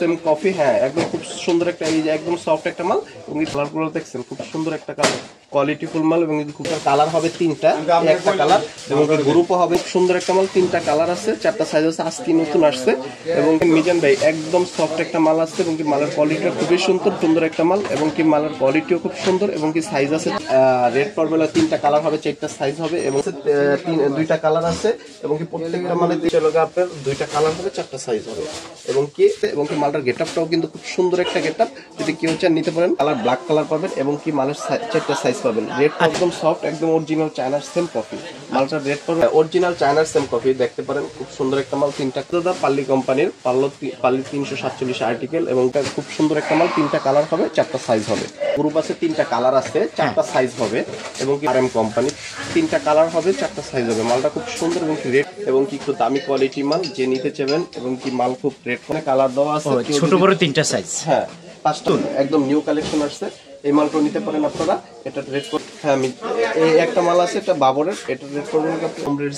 Same coffee, হ্যাঁ একদম খুব সুন্দর একটা, এই যে একদম সফট একটা মাল এবং কালারগুলো দেখছেন খুব সুন্দর একটা কালার, কোয়ালিটিফুল মাল এবং খুব কালার হবে তিনটা, একটা কালার এবং গ্রুপও হবে সুন্দর একটা মাল, তিনটা কালার আছে, চারটা সাইজ আছে, আজকে নতুন আসছে এবং মিজান ভাই একদম সফট একটা মাল আসছে এবং কি মালের কোয়ালিটিটা খুবই সুন্দর একটা মাল এবং কি মালের কোয়ালিটিও খুব সুন্দর এবং কি সাইজ আছে রেড পারবেলা, তিনটা কালার হবে, চারটা সাইজ হবে এবং দুইটা কালার আছে এবং কি প্রত্যেকটা মালে আপনার দুইটা কালার হবে, চারটা সাইজ হবে এবং কি মালটার গেটআপটাও কিন্তু খুব সুন্দর একটা গেটআপ, যদি কেউ চান নিতে পারেন। কালার ব্ল্যাক কালার পাবেন এবং কি মালের চারটা সাইজ পাবেন। রেড একদম সফট, একদম অরিজিনাল চায়নার সেম কফি, মালটার রেড পাবেন অরিজিনাল চায়নার সেম কফি, দেখতে পারেন খুব সুন্দর একটা মাল, তিনটা দাদা পাল্লি কোম্পানির পাল্লি 347 আর্টিকেল এবং খুব সুন্দর একটা মাল, তিনটা কালার হবে, চারটা সাইজ হবে, গ্রুপ আছে, তিনটা কালার আছে, চারটা সাইজ হবে এবং কি আরএম কোম্পানি, তিনটা কালার হবে, চারটা সাইজ হবে, মালটা খুব সুন্দর এবং কি রেড এবং কি একটু দামি কোয়ালিটি মাল, যে নিতে চাইবেন এবং কি মাল খুব রেড করে কালার দেওয়া আছে, ছোট বড় তিনটা সাইজ, হ্যাঁ পাঁচটা একদম নিউ কালেকশন আসছে, এই মালটা নিতে পারেন আপনারা। এটা রেড, হ্যাঁ আমি এই একটা মাল আছে, এটা বাবরের, এটা রেড করবে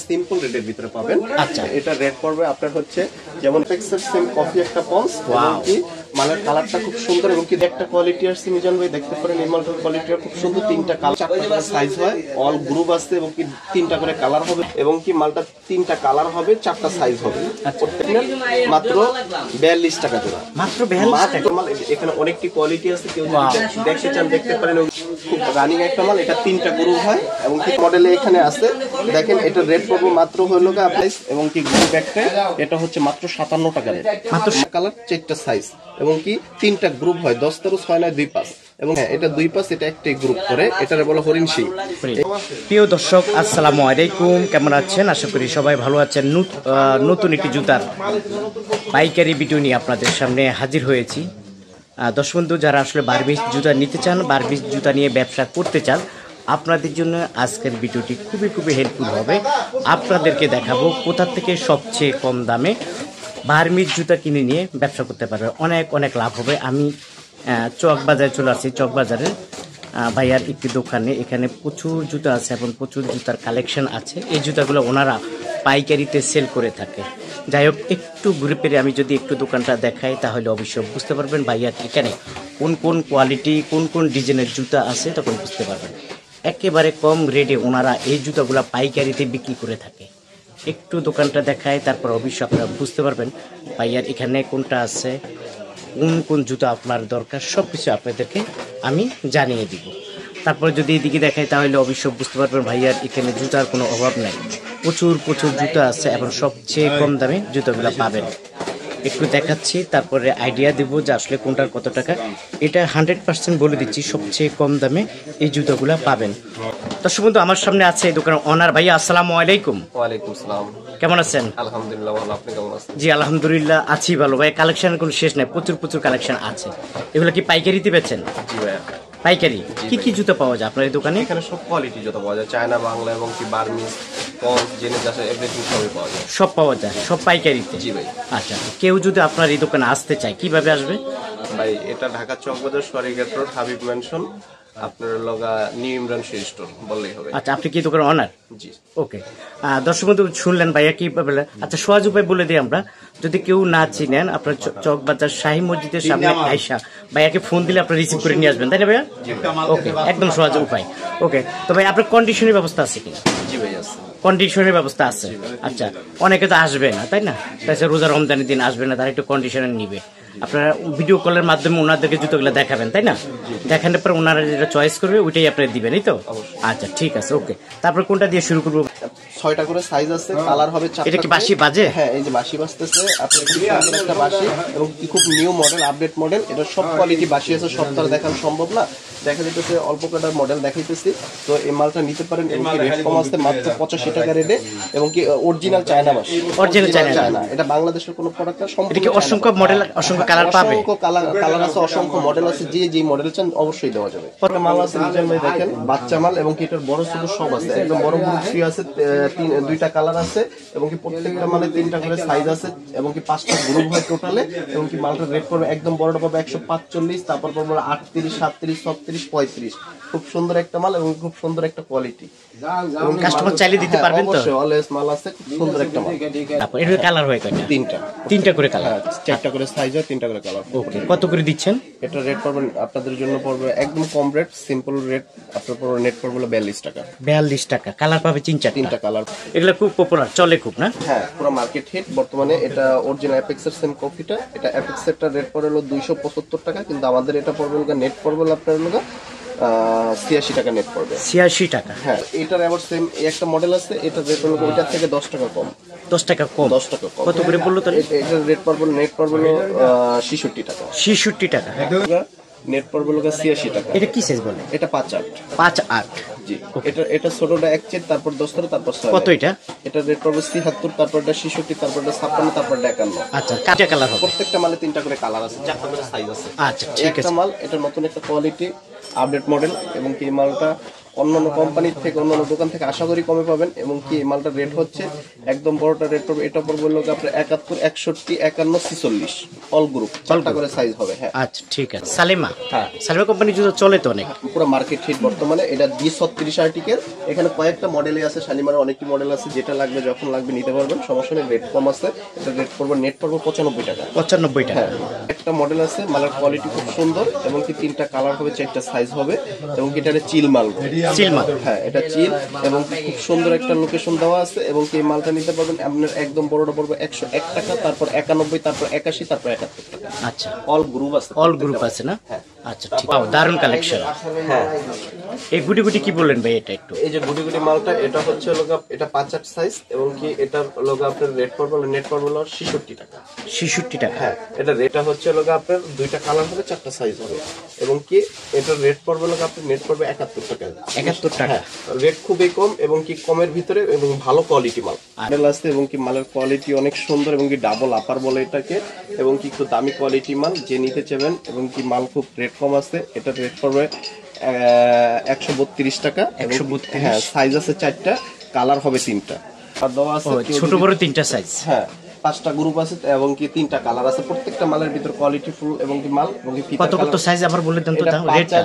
সিম্পল রেডের ভিতরে পাবেন। আচ্ছা, এটা রেড করবে আপনার হচ্ছে যেমন টেক্সাস সেম কফি একটা পন্স এবং কি মালের কালারটা খুব সুন্দর এবং কি একটা কোয়ালিটি আসছে মিজান ভাই, দেখতে পারেন এই মালটার কোয়ালিটিটা খুব সুন্দর, তিনটা কালার, চারটা করে সাইজ হয়, অল গ্রুপ আসছে এবং কি তিনটা করে কালার হবে এবং কি মালটা তিনটা কালার হবে, চারটা সাইজ হবে, মাত্র 42 টাকা জোড়া, মাত্র 42 টাকা মাল। এখানে অনেকটি কোয়ালিটি আছে, কেউ যদি দেখতে চান দেখতে পারেন, খুব রানিং একটা মাল, এটা তিনটা গ্রুপ হয় এবং কি মডেলে এখানে আছে, দেখেন এটা রেড পাবো মাত্র হলো প্রাইস এবং কি গ্রুপ একটা, এটা হচ্ছে মাত্র 57 টাকা রেট, মাত্র কালার, চারটা সাইজ এবং কি তিনটা গ্রুপ হয়, 10 13 6 9 2 5 এবং হ্যাঁ এটা 2 5, এটা একটাই গ্রুপ করে, এটারে বলে হরিণ সিং। প্রিয় দর্শক আসসালামু আলাইকুম, কেমন আছেন? আশা করি সবাই ভালো আছেন। নতুন একটি জুতার পাইকারি ভিডিও নিয়ে আপনাদের সামনে হাজির হয়েছি। দর্শক বন্ধু, যারা আসলে বারবিস জুতা নিতে চান, বারবিস জুতা নিয়ে ব্যবসা করতে চান, আপনাদের জন্য আজকের ভিডিওটি খুবই হেল্পফুল হবে। আপনাদেরকে দেখাবো কোথা থেকে সবচেয়ে কম দামে বারবিস জুতা কিনে নিয়ে ব্যবসা করতে পারবে, অনেক লাভ হবে। আমি চকবাজারে চলে আসছি, চকবাজারে ভাইয়ার একটি দোকানে, এখানে প্রচুর জুতা আছে এবং প্রচুর জুতার কালেকশন আছে। এই জুতাগুলো ওনারা পাইকারিতে সেল করে থাকে। যাই হোক, একটু ঘুরে পেরে আমি যদি একটু দোকানটা দেখাই তাহলে অবশ্যই বুঝতে পারবেন ভাইয়ার এখানে কোন কোয়ালিটি, কোন ডিজাইনের জুতা আছে, তখন বুঝতে পারবেন। একেবারে কম রেটে ওনারা এই জুতাগুলো পাইকারিতে বিক্রি করে থাকে। একটু দোকানটা দেখায়, তারপর অবশ্যই আপনারা বুঝতে পারবেন ভাইয়ার এখানে কোনটা আছে, কোন জুতা আপনার দরকার, সব কিছু আপনাদেরকে আমি জানিয়ে দিব। তারপর যদি এদিকে দেখাই তাহলে অবশ্যই বুঝতে পারবেন ভাইয়ার এখানে জুতার কোনো অভাব নাই, প্রচুর জুতা আছে এবং সবচেয়ে কম দামে জুতাগুলো পাবেন। একটু দেখাচ্ছি, তারপরে আইডিয়া দিব যে আসলে কোনটার কত টাকা। এটা 100% বলে দিচ্ছি, সবচেয়ে কম দামে এই জুতাগুলো পাবেন। দর্শক বন্ধু, আমার সামনে আছে এই দোকানের অনার ভাইয়া। আসসালামু আলাইকুম। ওয়ালাইকুম আসসালাম, কেমন আছেন? আলহামদুলিল্লাহ ভালো, আপনি কেমন আছেন? জি আলহামদুলিল্লাহ আছি ভালো ভাই। কালেকশনের কোনো শেষ নাই, প্রচুর কালেকশন আছে। এগুলো কি পাইকারিতে বেচেন? জি ভাইয়া, পাইকারি। কি জুতা পাওয়া যায় আপনার এই দোকানে? এখানে সব কোয়ালিটি জুতা পাওয়া যায়, চায়না, বাংলা এবং কি বার্মিজ, পন্স, জেনেস আছে, এভরিথিং সবই পাওয়া যায়। সব পাওয়া যায়, সব পাইকারিতে? জি ভাই। আচ্ছা, কেউ যদি আপনার এই দোকানে আসতে চায় কিভাবে আসবে? ভাই এটা ঢাকা চকবাজার সোয়ারিঘাট রোড, হাবিব ম্যানশন, আপনার লগা নিউ ইমরান স্টোর বললেই হবে। আচ্ছা, আপনি কি দোকানের অনার? জি। ওকে, দর্শক বন্ধু শুনলেন ভাইয়া কি বলে। আচ্ছা, সহজ উপায় বলে দিই আমরা, যদি কেউ না চিনেন, আপনার চকবাজার শাহী মসজিদের সামনে আয়সা ভাইয়াকে ফোন দিলে আপনার রিসিভ করে নিয়ে আসবেন, তাই না ভাইয়া? ওকে, একদম সহজ উপায়। ওকে, তো ভাই আপনার কন্ডিশনের ব্যবস্থা আছে কিনা? জি ভাই আছে, কন্ডিশনের ব্যবস্থা আছে। আচ্ছা, অনেকে তো আসবে না, তাই না? তাছাড়া রোজা রমজানের দিন আসবে না, তারা একটু কন্ডিশনে নিবে। আপনারা ভিডিও কলের মাধ্যমে ওনাদেরকে জুতোগুলো দেখাবেন, তাই না? দেখানোর পর ওনারা যেটা চয়েস করবে ওইটাই আপনারা দিবেন, এই তো? আচ্ছা ঠিক আছে, ওকে। তারপর কোনটা দিয়ে শুরু করবো? 6টা করে সাইজ আছে, কালার হবে 4টা। এটা কি বাঁশি বাজে? হ্যাঁ, এই যে বাঁশি বাজতেছে, আপনার খুব সুন্দর একটা বাঁশি এবং খুব নিউ মডেল, আপডেট মডেল। এটা সব কোয়ালিটি বাঁশি আছে, সব তো আর দেখানো সম্ভব না, দেখা যেতেছে অল্প কটার মডেল দেখাইতেছি। তো এই মালটা নিতে পারেন এবং কি রেট কম আসছে, মাত্র 85 টাকা রেটে এবং কি অরিজিনাল চায়না বাঁশি, অরিজিনাল চায়না। এটা বাংলাদেশের কোনো প্রোডাক্ট না, সম্পূর্ণ। এটা কি অসংখ্য মডেল, অসংখ্য কালার পাবে? অসংখ্য কালার আছে, অসংখ্য মডেল আছে, যে মডেল চান অবশ্যই দেওয়া যাবে। পরে মাল আছে নিজের ভাই, দেখেন বাচ্চা মাল এবং কি এটার বড় ছোট সব আছে, একদম বড় ফ্রি আছে, 2টা কালার আছে এবং কি প্রত্যেকটা মালে 3টা করে সাইজ আছে এবং কি 5টা গ্রুপ হয় টোটালে এবং কি মালটা রেট করবে একদম বড়টা পাবে 145, তারপর পাবে 38, 37, 36, 35। খুব সুন্দর একটা মাল এবং খুব সুন্দর একটা কোয়ালিটি এবং কাস্টমার চাইলে দিতে পারবেন তো? অবশ্যই, অলওয়েজ মাল আছে, খুব সুন্দর একটা মাল। তারপর এর কালার হয় কয়টা? 3টা। 3টা করে কালার, 4টা করে সাইজ হয়, তিনটা করে কালার। ওকে, কত করে দিচ্ছেন? এটা রেট পড়বে আপনাদের জন্য পড়বে একদম কম রেট, সিম্পল রেট। আপনার পড়বে নেট পড়বে 42 টাকা। 42 টাকা, কালার পাবে তিনটা কালার। এগুলো খুব পপুলার, চলে খুব না? হ্যাঁ, পুরো মার্কেট হিট বর্তমানে। এটা অরিজিনাল অ্যাপেক্স এর সেম কপিটা। এটা অ্যাপেক্স এর রেট পড়বে হলো 275 টাকা, কিন্তু আমাদের এটা পড়বে হলো নেট পড়বে আপনার হলো 86 টাকা নেট পড়বে। 86 টাকা। হ্যাঁ, এটার আবার সেম একটা মডেল আছে, এটা রেট হলো ওইটার থেকে 10 টাকা কম। 10 টাকা কম? 10 টাকা কম। কত করে বললো তাহলে? এটার রেট পড়বে নেট পড়বে 66 টাকা। 66 টাকা নেট পড়বে 86 টাকা। এটা কি সাইজ বলে? এটা 5/8। 5/8 জি। এটা ছোটটা 1 চেট, তারপর 10 টাকা, তারপর 6। কত এটা? এটা রেট পড়বে 76, তারপর এটা 66, তারপর এটা 56, তারপর এটা 51। আচ্ছা, কাটা কালার হবে? প্রত্যেকটা মালে 3টা করে কালার আছে, 4টা করে সাইজ আছে। আচ্ছা, ঠিক আছে। একটা মাল, এটা নতুন একটা কোয়ালিটি আপডেট মডেল, এবং কি এই মালটা অন্যান্য কোম্পানির থেকে, অন্যান্য দোকান থেকে আশা করি কমে পাবেন। এবং কি এই মালটার রেট হচ্ছে একদম বড়টা রেট পড়বে, এটা পড়বে হলো আপনার 71, 61, 51, 46 অল গ্রুপ, 4টা করে সাইজ হবে। হ্যাঁ, আচ্ছা, ঠিক আছে। সালেমা? হ্যাঁ, সালেমা কোম্পানির জুতো চলে তো অনেক, পুরো মার্কেট হিট বর্তমানে। এটা 36 আর্টিকেল। এখানে কয়েকটা মডেলই আছে, শালিমারের অনেকটি মডেল আছে, যেটা লাগবে যখন লাগবে নিতে পারবেন, সমস্যা নেই। রেট কম আছে। এটা রেট পড়বে নেট পড়বে 95 টাকা। 95 টাকা। হ্যাঁ, একটা মডেল আছে, মালের কোয়ালিটি খুব সুন্দর, এবং কি 3টা কালার হবে, 4টা সাইজ হবে, এবং কি এটা চিল মাল। চিল মাল? হ্যাঁ, এটা চিল, এবং খুব সুন্দর একটা লোকেশন দেওয়া আছে। এবং কি এই মালটা নিতে পারবেন আপনার একদম বড়টা পড়বে 101 টাকা, তারপর 91, তারপর 81, তারপর 71 টাকা। আচ্ছা, অল গ্রুপ আছে। অল গ্রুপ আছে না? আচ্ছা, ঠিক আছে। দারুণ কালেকশন। হ্যাঁ, এই গুটি গুটি কি বললেন ভাই এটা একটু? এই যে গুটি গুটি মালটা, এটা হচ্ছে লোগা, এটা 5/8 সাইজ, এবং কি এটা লোগা আপনার রেট পড়বে নেট পড়বে 66 টাকা। 66 টাকা? হ্যাঁ, এটা রেটটা হচ্ছে লোগা আপনার 2টা কালার হবে, 4টা সাইজ হবে, এবং কি এটার রেট পড়বে লোগা আপনার নেট পড়বে 71 টাকা। 71 টাকা? রেট খুবই কম, এবং কি কমের ভিতরে, এবং ভালো কোয়ালিটি মাল আছে, এবং কি মালের কোয়ালিটি অনেক সুন্দর, এবং কি ডাবল আপার বলে এটাকে, এবং কি একটু দামি কোয়ালিটি মাল যে নিতে চাবেন, এবং কি মাল খুব রেট কম আছে। এটার রেট পড়বে 132 টাকা। 132? হ্যাঁ, সাইজ আছে 4টা, কালার হবে 3টা। আর দেওয়া আছে ছোট বড় 3টা সাইজ? হ্যাঁ, 5টা গ্রুপ আছে, এবং কি 3টা কালার আছে। প্রত্যেকটা মালের ভিতর কোয়ালিটি ফুল, এবং কি মাল, এবং কি কত কত সাইজ আবার বলে দেন তো, রেটটা?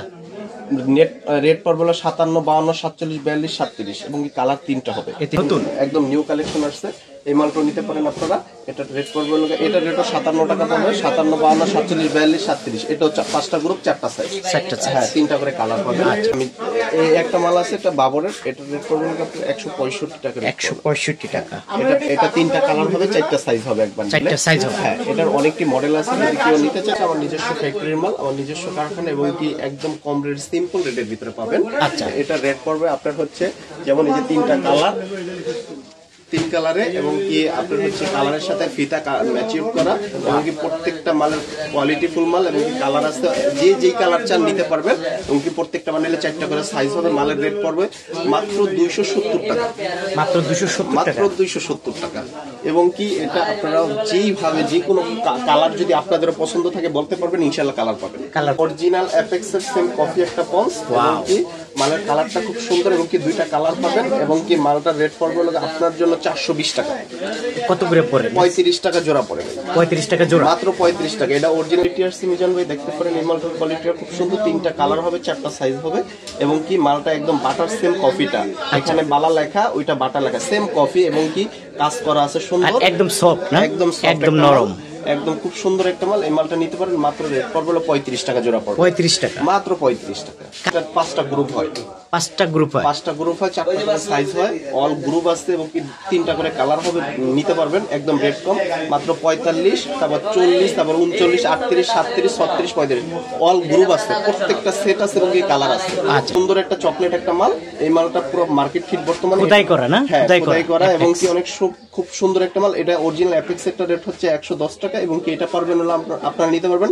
নেট রেট পড়বে 57, 52, 47, 42, 37, এবং কি কালার 3টা হবে। নতুন একদম নিউ কালেকশন আসছে, এই মালটা নিতে পারেন আপনারা। এটা রেট পড়বে, এটা রেটও 57 টাকা পড়বে। 57, 52, 47, 42, 37, এটা হচ্ছে 5টা গ্রুপ, 4টা সাইজ। হ্যাঁ, 3টা করে কালার পাবেন। আমি এই একটা মাল আছে, এটা বাবরের, এটা রেট পড়বে 165 টাকা। 165 টাকা। এটা 3টা কালার হবে, 4টা সাইজ হবে, একবার 4টা সাইজ হবে। হ্যাঁ, এটার অনেকটি মডেল আছে, যদি কেউ নিতে চায়। আমার নিজস্ব ফ্যাক্টরির মাল, আমার নিজস্ব কারখানা, এবং কি একদম কম রেট, সিম্পল রেটের ভিতরে পাবেন। আচ্ছা, এটা রেট পড়বে আপনার হচ্ছে, যেমন এই যে 3টা কালার, 3 কালারে, এবং কি আপনার হচ্ছে কালারের সাথে ফিতা ম্যাচিং করা, এবং কি প্রত্যেকটা মালের কোয়ালিটি ফুল মাল, এবং কি কালার আছে, যেই কালার চান নিতে পারবেন, এবং কি প্রত্যেকটা বান্ডেলে 4টা করে সাইজ হবে। মালের রেট পড়বে মাত্র 270 টাকা। মাত্র 270 টাকা? মাত্র 270 টাকা। এবং কি এটা আপনারা যেইভাবে যে কোনো কালার যদি আপনাদের পছন্দ থাকে বলতে পারবেন, ইনশাআল্লাহ কালার পাবেন। অরিজিনাল অ্যাপেক্স এর সেম কফি একটা পন্স, এবং কি মালের কালারটা খুব সুন্দর, এবং কি 2টা কালার পাবেন, এবং কি মালটার রেট পড়বে আপনার জন্য 420 টাকা। কত করে পড়ে? 35 টাকা জোড়া পড়ে। 35 টাকা জোড়া? মাত্র 35 টাকা। এটা অরিজিনাল টিআরসি মিজান ভাই, দেখতে পারেন এই মালটার কোয়ালিটিটা খুব সুন্দর। 3টা কালার হবে, 4টা সাইজ হবে, এবং কি মালটা একদম বাটার সেম কফিটা, এখানে বালা লেখা, ওইটা বাটা লেখা, সেম কফি, এবং কি কাজ করা আছে সুন্দর, একদম সফট না? একদম নরম, একদম খুব সুন্দর একটা মাল। এই মালটা নিতে পারেন, মাত্র রেট পড়বে 35 টাকা জোড়া পড়বে। 35 টাকা? মাত্র 35 টাকা। এটা 5টা গ্রুপ হয়। 5টা গ্রুপ হয়? 5টা গ্রুপ হয়, 4টা করে সাইজ হয়, অল গ্রুপ আছে, এবং কি 3টা করে কালার হবে, নিতে পারবেন। একদম রেট কম, মাত্র 45, তারপর 40, তারপর 39, 38, 37, 36, 35, অল গ্রুপ আছে, প্রত্যেকটা সেট আছে, এবং কি কালার আছে। সুন্দর একটা চকলেট একটা মাল। এই মালটা পুরো মার্কেট ফিট বর্তমানে, খোদাই করা না? হ্যাঁ, খোদাই করা, এবং কি অনেক খুব সুন্দর একটা মাল। এটা অরিজিনাল অ্যাপেক্স এর রেট হচ্ছে 110 টাকা, এবং কি এটা পারবেন হলো আপনারা নিতে পারবেন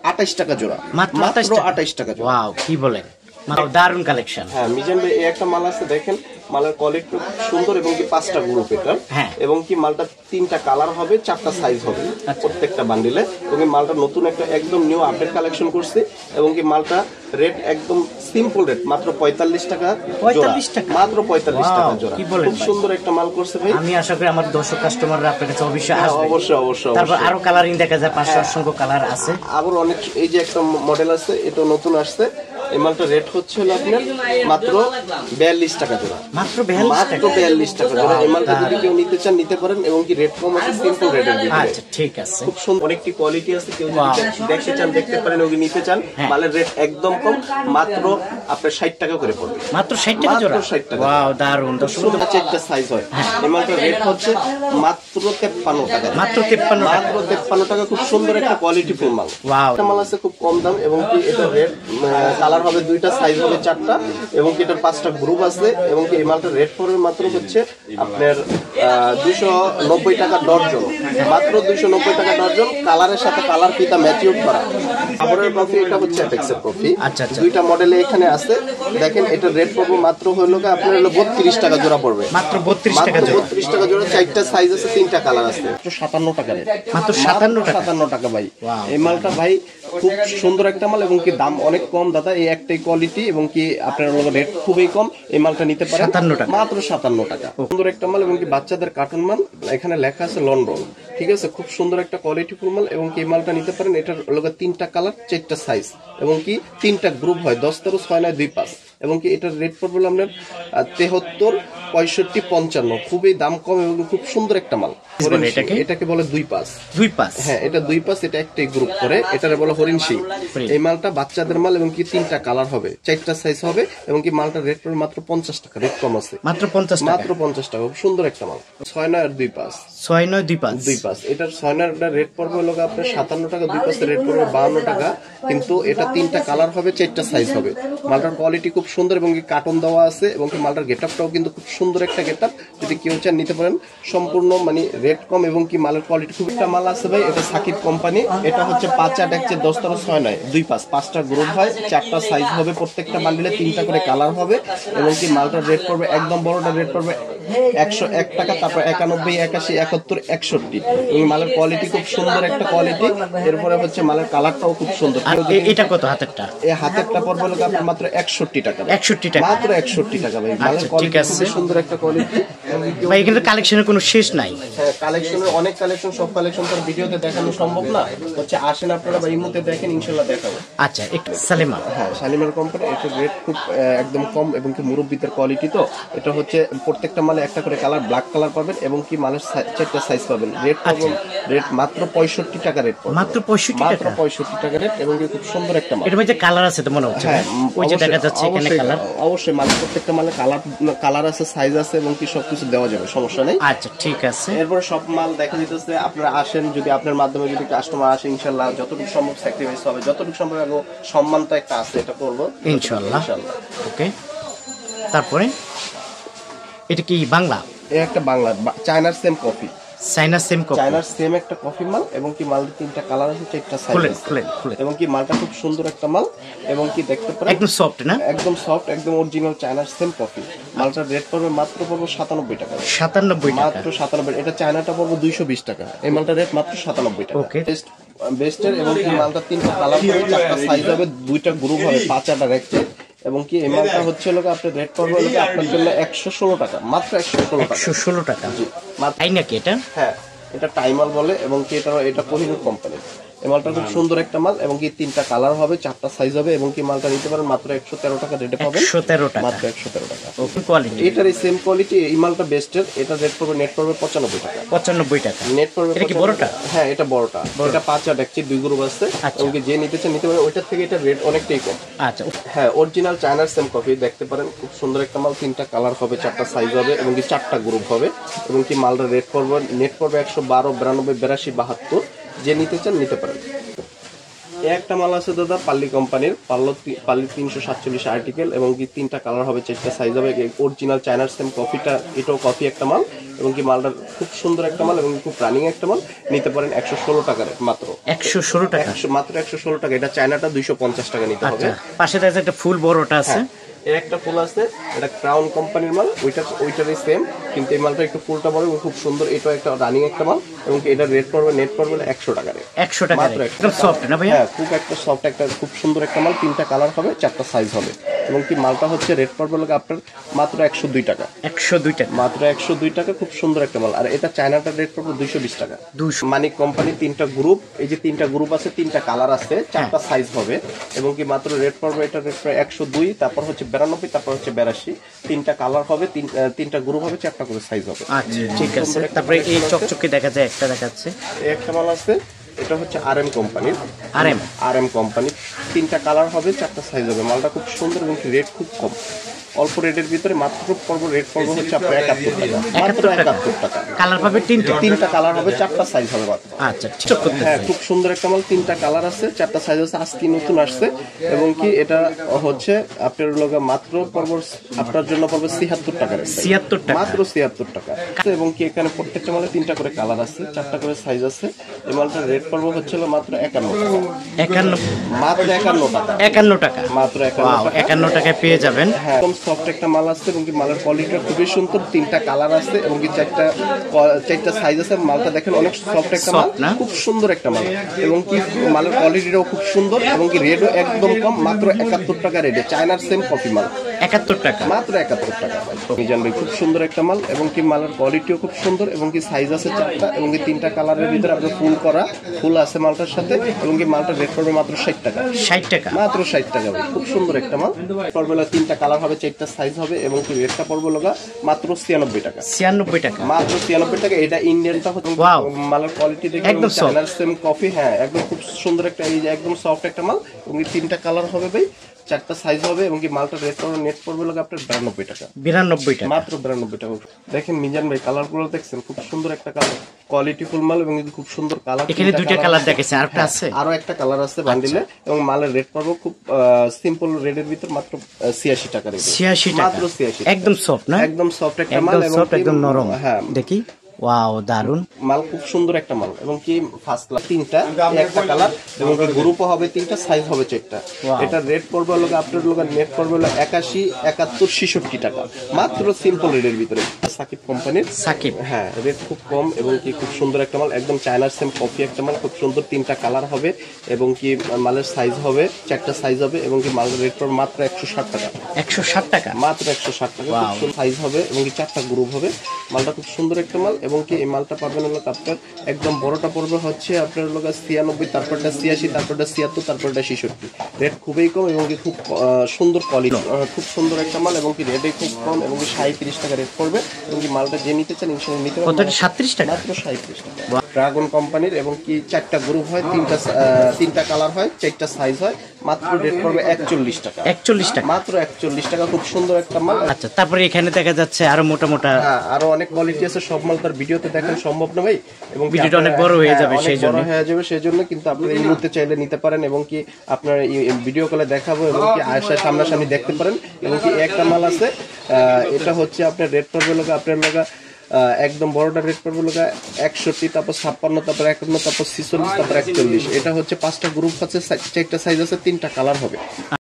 28 টাকা জোড়া। মাত্র 28 টাকা জোড়া। ওয়াও, কি বলেন, দারুণ কালেকশন। হ্যাঁ, মিজান ভাই, এই একটা মাল আছে, দেখেন মালের কোয়ালিটি খুব সুন্দর, এবং কি 5টা গ্রুপ এটা। হ্যাঁ, এবং কি মালটা 3টা কালার হবে, 4টা সাইজ হবে প্রত্যেকটা বান্ডিলে, এবং মালটা নতুন একটা একদম নিউ আপডেট কালেকশন করছে, এবং কি মালটা রেট একদম সিম্পল রেট, মাত্র 45 টাকা জোড়া। 45 টাকা? মাত্র 45 টাকা জোড়া। খুব সুন্দর একটা মাল করছে ভাই। আমি আশা করি আমার দর্শক কাস্টমাররা আপনার কাছে অবশ্যই আসবে। অবশ্যই। তারপর আরো কালারিং দেখা যায়, 500 অসংখ্য কালার আছে। আবার অনেক, এই যে একটা মডেল আছে, এটা নতুন আসছে, এই মালটা রেট হচ্ছে হলো আপনার মাত্র 42 টাকা জোড়া। মাত্র 42 টাকা জোড়া। এই মালটা যদি কেউ নিতে চান নিতে পারেন, এবং কি রেট কম আছে, সিম্পল রেটের ভিতরে। আচ্ছা ঠিক আছে, খুব সুন্দর অনেকটি কোয়ালিটি আছে, কেউ যদি দেখতে চান দেখতে পারেন, ওকে নিতে চান। মালের রেট একদম কম, মাত্র আপনার 60 টাকা করে পড়বে। মাত্র 60 টাকা জোড়া। 60 টাকা। ওয়াও দারুন। দর্শক বন্ধু একটা সাইজ হয়। এই মালটার রেট হচ্ছে মাত্র 53 টাকা। মাত্র 53 টাকা। খুব সুন্দর একটা কোয়ালিটি ফুল মাল। ওয়াও। এটা মাল আছে খুব কম দাম, এবং কি এটা রেট কালার হবে দুইটা, সাইজ হবে 4টা, এবং কি এটার 5টা গ্রুপ আছে, এবং কি এই মালটার রেট পড়বে মাত্র হচ্ছে আপনার 290 টাকা ডর্জন। মাত্র 290 টাকা ডর্জন, কালারের সাথে কালার ফিতা ম্যাচিউর করা। কাপড়ের কফি এটা হচ্ছে অ্যাপেক্সের কফি। আচ্ছা আচ্ছা। দুইটা মডেলে এখানে আছে, দেখেন এটার রেট পড়বে মাত্র হলো আপনার হলো 32 টাকা জোড়া পড়বে। মাত্র 32 টাকা জোড়া। 32 টাকা জোড়া, 4টা সাইজ আছে, 3টা কালার আছে। 57 টাকা রেট। মাত্র 57 টাকা। 57 টাকা ভাই। এই মালটা ভাই খুব সুন্দর একটা মাল, এবং কি দাম অনেক কম দাদা। এই একটাই কোয়ালিটি, এবং কি আপনার রেট খুবই কম। এই মালটা নিতে পারেন 57 টাকা। মাত্র 57 টাকা। সুন্দর একটা মাল, এবং কি বাচ্চাদের কার্টুন মাল। এখানে লেখা আছে লন্ডন, ঠিক আছে। খুব সুন্দর একটা কোয়ালিটি ফুল মাল, এবং কি এই মালটা নিতে পারেন। এটার লগে 3টা কালার, 4টা সাইজ, এবং কি 3টা গ্রুপ হয়, 10 13 6 9 2 5, এবং কি এটার রেট পড়বে আপনার 73 65 55। খুবই দাম কম, এবং খুব সুন্দর একটা মাল। এটাকে বলে 2 5। 2 5। হ্যাঁ, এটা 2 5। এটা একটাই গ্রুপ করে, এটারে বলে হরিণ সিং। এই মালটা বাচ্চাদের মাল, এবং কি 3টা কালার হবে, 4টা সাইজ হবে, এবং কি মালটার রেট পড়বে মাত্র 50 টাকা। রেট কম আছে, মাত্র 50 টাকা। মাত্র 50 টাকা। খুব সুন্দর একটা মাল। 6 9 আর 2 5। 6 9 2 5। 2 5। এটার 6 9 এর রেট পড়বে হলো আপনার 57 টাকা। 2 5 এর রেট পড়বে 52 টাকা। কিন্তু এটা 3টা কালার হবে, 4টা সাইজ হবে। মালটার কোয়ালিটি খুব সুন্দর, এবং কি কার্টন দেওয়া আছে, এবং কি মালটার গেটআপটাও কিন্তু খুব সুন্দর একটা গেটআপ। যদি কেউ চান নিতে পারেন, সম্পূর্ণ মানে রেট কম, এবং কি মালের কোয়ালিটি খুব একটা মাল আছে ভাই। এটা সাকিব কোম্পানি। এটা হচ্ছে 5 8 1 10 13 6 9 2 5। 5টা গ্রুপ হয়, 4টা সাইজ হবে, প্রত্যেকটা বান্ডিলে 3টা করে কালার হবে, এবং কি মালটার রেট পড়বে একদম বড়টার রেট পড়বে 101 টাকা। তারপর 91 81 71 61। এই মালের কোয়ালিটি খুব সুন্দর একটা কোয়ালিটি। এরপরে হচ্ছে মালের কালারটাও খুব সুন্দর। এটা কত হাতেরটা? এই হাতেরটা পড়বে হলো আপনার মাত্র 61 টাকা। 61 টাকা। মাত্র 61 টাকা ভাই। মালের কোয়ালিটি খুব সুন্দর একটা কোয়ালিটি। ভাই এখানে কালেকশনের কোনো শেষ নাই। হ্যাঁ, কালেকশনের অনেক কালেকশন, সব কালেকশন তার ভিডিওতে দেখানো সম্ভব না। হচ্ছে আসেন আপনারা, বা এই মুহূর্তে দেখেন, ইনশাআল্লাহ দেখাবো। আচ্ছা, একটু সালেমা। হ্যাঁ, শালিমার কোম্পানি। এটা রেট খুব একদম কম, এবং কি মুরব্বিদের কোয়ালিটি। তো এটা হচ্ছে প্রত্যেকটা মালে একটা করে কালার, ব্ল্যাক কালার পাবেন, এবং কি মালের 4টা সাইজ পাবেন। রেট পাবেন রেট মাত্র 65 টাকা রেট পাবেন। মাত্র 65 মাত্র টাকা। 65 টাকা রেট, এবং কি খুব সুন্দর একটা মাল। এর মধ্যে কালার আছে তো মনে হচ্ছে। হ্যাঁ, ওই যে দেখা যাচ্ছে এখানে কালার। অবশ্যই মাল, প্রত্যেকটা মালে কালার আছে, সাইজ আছে, এবং কি সবকিছু দেওয়া যাবে, সমস্যা নেই। আচ্ছা ঠিক আছে। এরপর সব মাল দেখা দিতেছে। আপনারা আসেন, যদি আপনার মাধ্যমে যদি কাস্টমার আসে, ইনশাআল্লাহ যতটুকু সম্ভব স্যাক্রিফাইস হবে, যতটুকু সম্ভব সম্মান তো একটা আছে, এটা করবো ইনশাআল্লাহ। ওকে, তারপরে এটা কি বাংলা? এই একটা বাংলা চায়নার same coffee. China same coffee. চায়নার সেম একটা কফি মাল, এবং কি মাল 3টা কালার আছে, 4টা সাইজ আছে। খুলে। এবং কি মালটা খুব সুন্দর একটা মাল, এবং কি দেখতে পারেন একদম সফট না? একদম সফট, একদম অরিজিনাল চায়নার সেম কফি। মালটার রেট পড়বে মাত্র 97 টাকা। 97 টাকা। মাত্র 97। এটা চায়নাটা পড়বে 220 টাকা। এই মালটার রেট মাত্র 97 টাকা। ওকে। বেস্টের, এবং কি মালটা 3টা কালার হবে, 4টা সাইজ হবে, 2টা গ্রুপ হবে, 5 8 আর 1। এবং কি এই মালটা হচ্ছে আপনার রেট পড়বে আপনার জন্য 116 টাকা। মাত্র 116 টাকা। 116 টাকা। জি, মাত্র। তাই নাকি এটা? হ্যাঁ, এটা টাইমাল বলে, এবং কি এটা কোহিনূর কোম্পানি। এই মালটা খুব সুন্দর একটা মাল, এবং কি 3টা কালার হবে, 4টা সাইজ হবে, এবং কি মালটা নিতে পারেন মাত্র 113 টাকা রেটে পাবেন। 113 টাকা। মাত্র 113 টাকা। ওকে, কোয়ালিটি এটার এই সেম কোয়ালিটি। এই মালটা বেস্টের। এটা রেট পড়বে, নেট পড়বে 95 টাকা। 95 টাকা। নেট পড়বে। এটা কি বড়টা? হ্যাঁ, এটা বড়টা। এটা 5 8 1 2 গ্রুপ আছে, এবং কি যে নিতে চান নিতে পারেন। ওইটার থেকে এটা রেট অনেকটাই কম। আচ্ছা। হ্যাঁ, অরিজিনাল চায়নার সেম কফি দেখতে পারেন। খুব সুন্দর একটা মাল, 3টা কালার হবে, 4টা সাইজ হবে, এবং কি 4টা গ্রুপ হবে, এবং কি মালটার রেট পড়বে, নেট পড়বে 112 92 82 72। যে নিতে চান নিতে পারেন। একটা মাল আছে দাদা পাল্লি কোম্পানির, পাল্লি 347 আর্টিকেল, এবং কি 3টা কালার হবে, 4টা সাইজ হবে, অরিজিনাল চায়নার সেম কফিটা। এটাও কফি একটা মাল, এবং কি মালটা খুব সুন্দর একটা মাল, এবং খুব রানিং একটা মাল। নিতে পারেন 116 টাকা মাত্র। 116 টাকা। মাত্র 116 টাকা। এটা চায়নাটা 250 টাকা নিতে হবে। পাশে দেখা একটা ফুল বড়টা আছে। এর একটা ফুল আছে, এটা ক্রাউন কোম্পানির মাল। ওইটারই সেম, কিন্তু এই মালটা একটু ফুলটা বড়, এবং খুব সুন্দর। এটা একটা রানিং একটা মাল, এবং এটা রেট পড়বে, নেট পড়বে 100 টাকা। 100 টাকা। মাত্র একদম সফট না ভাই? হ্যাঁ, খুব একটা সফট, একটা খুব সুন্দর একটা মাল। 3টা কালার হবে, 4টা সাইজ হবে, এবং কি মালটা হচ্ছে রেট পড়বে লোক আপনার মাত্র 102 টাকা। 102 টাকা, মাত্র 102 টাকা, খুব সুন্দর একটা মাল। আর এটা চায়নাটার রেট পড়বে 220 টাকা। 200। মানিক কোম্পানি 3টা গ্রুপ, এই যে 3টা গ্রুপ আছে, 3টা কালার আছে, 4টা সাইজ হবে এবং কি মাত্র রেট পড়বে এটা রেট পড়বে 102, তারপর হচ্ছে 92, তারপর হচ্ছে 82। 3টা কালার হবে, 3টা গ্রুপ হবে, 4টা করে সাইজ হবে। আচ্ছা ঠিক আছে। তারপরে এই চকচকে দেখা যায়, একটা দেখাচ্ছে, এই একটা মাল আছে, এটা হচ্ছে আরএম কোম্পানির। আরএম আরএম কোম্পানি, 3টা কালার হবে, 4টা সাইজ হবে। মালটা খুব সুন্দর এবং রেট খুব কম, অল্প রেটের ভিতরে মাত্র রেট পড়বে হচ্ছে আপনার 71 টাকা, মাত্র 71 টাকা। কালার পাবে 3টা কালার হবে, 4টা সাইজ হবে মাত্র। আচ্ছা ঠিক করতে। হ্যাঁ, খুব সুন্দর একটা মাল, 3টা কালার আছে, 4টা সাইজ আছে, আজকে নতুন আসছে এবং কি এটা হচ্ছে আপনার লগে মাত্র পড়বে, আপনার জন্য পড়বে 76 টাকা, 76 টাকা, মাত্র 76 টাকা। এবং কি এখানে প্রত্যেকটা মালে 3টা করে কালার আছে, 4টা করে সাইজ আছে। এই মালটার রেট পড়বে হচ্ছে মাত্র 51 টাকা, 51, মাত্র 51 টাকা, 51 টাকা, মাত্র 51 টাকা। 51 টাকায় পেয়ে যাবেন। হ্যাঁ, একদম সফট একটা মাল আছে এবং কি মালের কোয়ালিটিটা খুবই সুন্দর। 3টা কালার আছে এবং কি 4টা সাইজ আছে। মালটা দেখেন অনেক সফট একটা মাল, খুব সুন্দর একটা মাল এবং কি মালের কোয়ালিটিটাও খুব সুন্দর এবং কি রেটও একদম কম, মাত্র 71 টাকা রেটে। চায়নার সেম কফি মাল, 71 টাকা, মাত্র 71 টাকা। মিজান ভাই, খুব সুন্দর একটা মাল এবং কি মালের কোয়ালিটিও খুব সুন্দর এবং কি সাইজ আছে 4টা এবং কি 3টা কালারের ভিতরে আপনার ফুল আছে মালটার সাথে এবং কি মালটার রেট পড়বে মাত্র 60 টাকা, 60 টাকা, মাত্র 60 টাকা ভাই। খুব সুন্দর একটা মাল পড়বে, 3টা কালার হবে, 4টা সাইজ হবে এবং কি রেটটা পড়বে লগা মাত্র 96 টাকা, 96 টাকা, মাত্র 96 টাকা। এটা ইন্ডিয়ানটা হচ্ছে মালের কোয়ালিটি দেখে একদম চায়নার সেম কফি। হ্যাঁ, একদম খুব সুন্দর একটা, এই যে একদম সফট একটা মাল এবং 3টা কালার হবে ভাই, 4টা সাইজ হবে এবং কি মালটা রেট পড়বে নেট পড়বে লোক আপনার 92 টাকা, 92 টাকা, মাত্র 92 টাকা। দেখেন মিজান ভাই, কালার গুলো দেখছেন, খুব সুন্দর একটা কালার, কোয়ালিটি ফুল মাল এবং খুব সুন্দর কালার। এখানে 2টা কালার দেখেছে, আরেকটা আছে, আরো একটা কালার আছে বান্ডিলে এবং মালের রেট পড়বে খুব সিম্পল রেটের ভিতর মাত্র 86 টাকা রেট, 86 টাকা, মাত্র 86। একদম সফট না, একদম সফট একটা মাল এবং একদম নরম। হ্যাঁ, দেখি, ওয়াও, দারুন মাল, খুব সুন্দর একটা মাল এবং কি ফার্স্ট ক্লাস। 3টা একটা কালার এবং গ্রুপও হবে, 3টা সাইজ হবে 4টা। এটা রেট পড়বে লোক আপনার লোক নেট পড়বে 81, 71, 66 টাকা, মাত্র সিম্পল রেটের ভিতরে। সাকিব কোম্পানির, সাকিব, হ্যাঁ, রেট খুব কম এবং কি খুব সুন্দর একটা মাল, একদম চায়নার সেম কপি একটা মাল, খুব সুন্দর। 3টা কালার হবে এবং কি মালের সাইজ হবে, 4টা সাইজ হবে এবং কি মালের রেট পড়বে মাত্র 160 টাকা, 160 টাকা, মাত্র 160 টাকা। খুব সাইজ হবে এবং কি 4টা গ্রুপ হবে। মালটা খুব সুন্দর একটা মাল এবং কি এই মালটা পাবেন হলো আপনার একদম বড়টা পড়বে হচ্ছে আপনার লোক 96, তারপরটা 86, তারপরটা 76, তারপরটা 66। রেট খুবই কম এবং কি খুব সুন্দর কোয়ালিটি, খুব সুন্দর একটা মাল এবং কি রেটে খুব কম এবং কি 37 টাকা রেট পড়বে এবং কি মালটা যে নিতে চান ইনশাআল্লাহ নিতে পারবেন। কত? 37 টাকা, মাত্র 37 টাকা। ড্রাগন কোম্পানির এবং কি 4টা গ্রুপ হয়, 3টা কালার হয়, 4টা সাইজ হয়, মাত্র রেট পড়বে 41 টাকা, 41 টাকা, মাত্র 41 টাকা। খুব সুন্দর একটা মাল। আচ্ছা, তারপরে এখানে দেখা যাচ্ছে আরো মোটা মোটা, হ্যাঁ, আরো অনেক কোয়ালিটি আছে, সব মাল তার ভিডিওতে দেখানো সম্ভব না ভাই এবং ভিডিওটা অনেক বড় হয়ে যাবে, সেই জন্য সেই জন্য কিন্তু আপনি এই মুহূর্তে চাইলে নিতে পারেন এবং কি আপনার ভিডিও কলে দেখাবো এবং কি আয়সা সামনাসামনি দেখতে পারেন এবং কি একটা মাল আছে, এটা হচ্ছে আপনার রেট পড়বে লোক আপনার লোক একদম বড়টা রেট পড়বে লোক 61, তারপর 56, তারপর 51, তারপর 46, তারপর 41। এটা হচ্ছে 5টা গ্রুপ আছে, 4টা সাইজ আছে, 3টা কালার হবে।